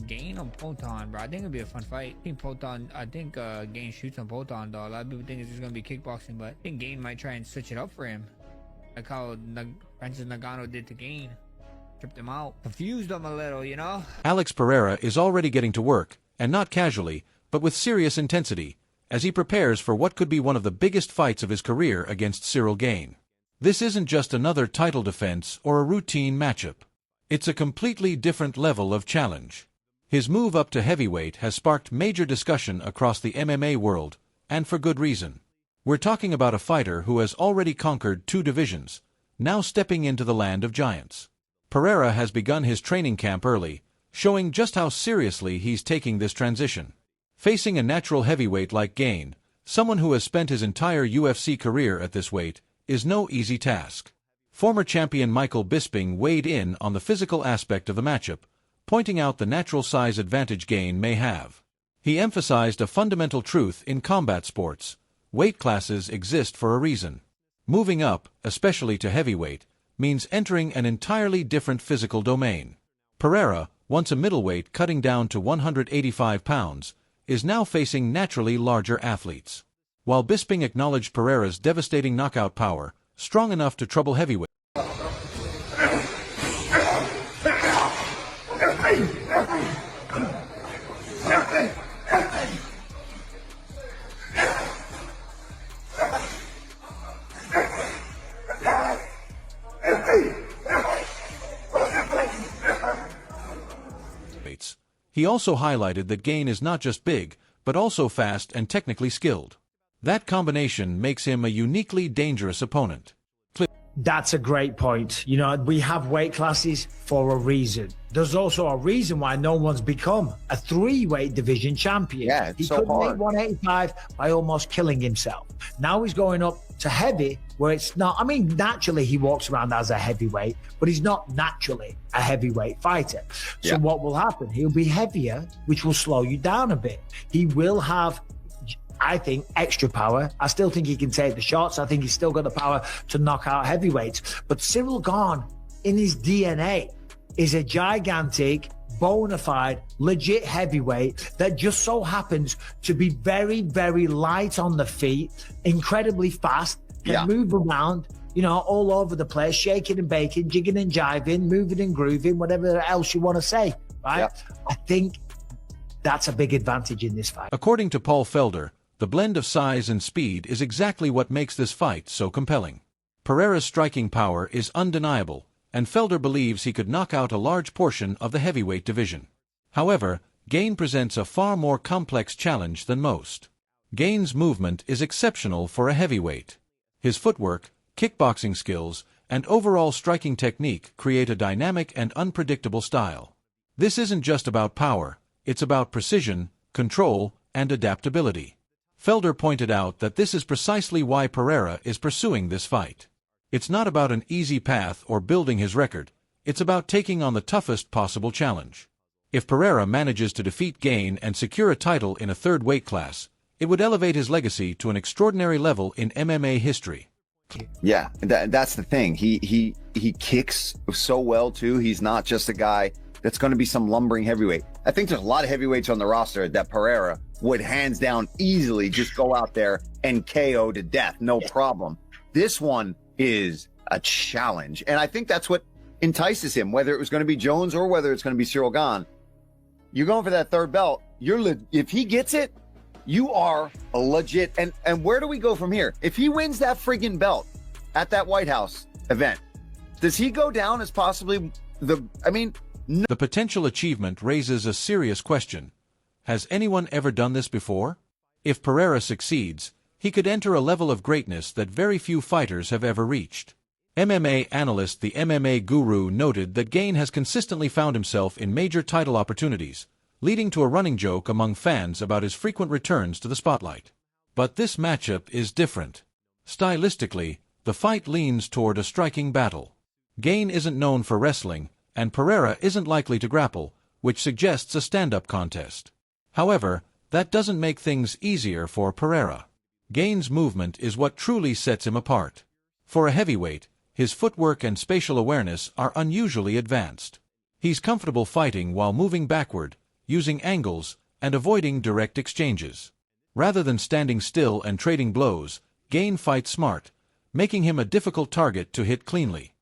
Gain on Proton, bro. I think it'll be a fun fight. I think Gain shoots on Proton, though. A lot of people think it's just gonna be kickboxing, but I think Gain might try and switch it up for him, like how Francis Ngannou did to Gain. Tripped him out, confused him a little, you know. Alex Pereira is already getting to work, and not casually, but with serious intensity, as he prepares for what could be one of the biggest fights of his career against Cyril Gain. This isn't just another title defense or a routine matchup. It's a completely different level of challenge. His move up to heavyweight has sparked major discussion across the MMA world, and for good reason. We're talking about a fighter who has already conquered 2 divisions, now stepping into the land of giants. Pereira has begun his training camp early, showing just how seriously he's taking this transition. Facing a natural heavyweight like Gain, someone who has spent his entire UFC career at this weight, is no easy task. Former champion Michael Bisping weighed in on the physical aspect of the matchup, pointing out the natural size advantage Gain may have. He emphasized a fundamental truth in combat sports: weight classes exist for a reason. Moving up, especially to heavyweight, means entering an entirely different physical domain. Pereira, once a middleweight cutting down to 185 pounds, is now facing naturally larger athletes. While Bisping acknowledged Pereira's devastating knockout power, strong enough to trouble heavyweight, he also highlighted that Gain is not just big, but also fast and technically skilled. That combination makes him a uniquely dangerous opponent. That's a great point. You know, we have weight classes for a reason. There's also a reason why no one's become a 3-weight division champion. Yeah, he so couldn't hard. make 185 by almost killing himself. Now he's going up to heavy, where it's not. I mean, naturally he walks around as a heavyweight, but he's not naturally a heavyweight fighter. So what will happen? He'll be heavier, which will slow you down a bit. He will have, I think, extra power. I still think he can take the shots. I think he's still got the power to knock out heavyweights. But Cyril Gane, in his DNA, is a gigantic, bona fide, legit heavyweight that just so happens to be very, very light on the feet, incredibly fast, can move around, you know, all over the place, shaking and baking, jigging and jiving, moving and grooving, whatever else you want to say, right? I think that's a big advantage in this fight. According to Paul Felder, the blend of size and speed is exactly what makes this fight so compelling. Pereira's striking power is undeniable, and Felder believes he could knock out a large portion of the heavyweight division. However, Gain presents a far more complex challenge than most. Gain's movement is exceptional for a heavyweight. His footwork, kickboxing skills, and overall striking technique create a dynamic and unpredictable style. This isn't just about power, it's about precision, control, and adaptability. Felder pointed out that this is precisely why Pereira is pursuing this fight. It's not about an easy path or building his record, it's about taking on the toughest possible challenge. If Pereira manages to defeat Gain and secure a title in a third weight class, it would elevate his legacy to an extraordinary level in MMA history. Yeah, that's the thing. He kicks so well too. He's not just a guy that's going to be some lumbering heavyweight. I think there's a lot of heavyweights on the roster that Pereira would hands down easily just go out there and KO to death, no problem. This one is a challenge, and I think that's what entices him, whether it was going to be Jones or whether it's going to be Cyril Gane. You're going for that third belt. If he gets it, you are a legit. And where do we go from here? If he wins that friggin' belt at that White House event, does he go down as possibly the potential achievement raises a serious question. Has anyone ever done this before? If Pereira succeeds, he could enter a level of greatness that very few fighters have ever reached. MMA analyst The MMA Guru noted that Gain has consistently found himself in major title opportunities, leading to a running joke among fans about his frequent returns to the spotlight. But this matchup is different. Stylistically, the fight leans toward a striking battle. Gain isn't known for wrestling, and Pereira isn't likely to grapple, which suggests a stand-up contest. However, that doesn't make things easier for Pereira. Gain's movement is what truly sets him apart. For a heavyweight, his footwork and spatial awareness are unusually advanced. He's comfortable fighting while moving backward, using angles, and avoiding direct exchanges. Rather than standing still and trading blows, Gain fights smart, making him a difficult target to hit cleanly.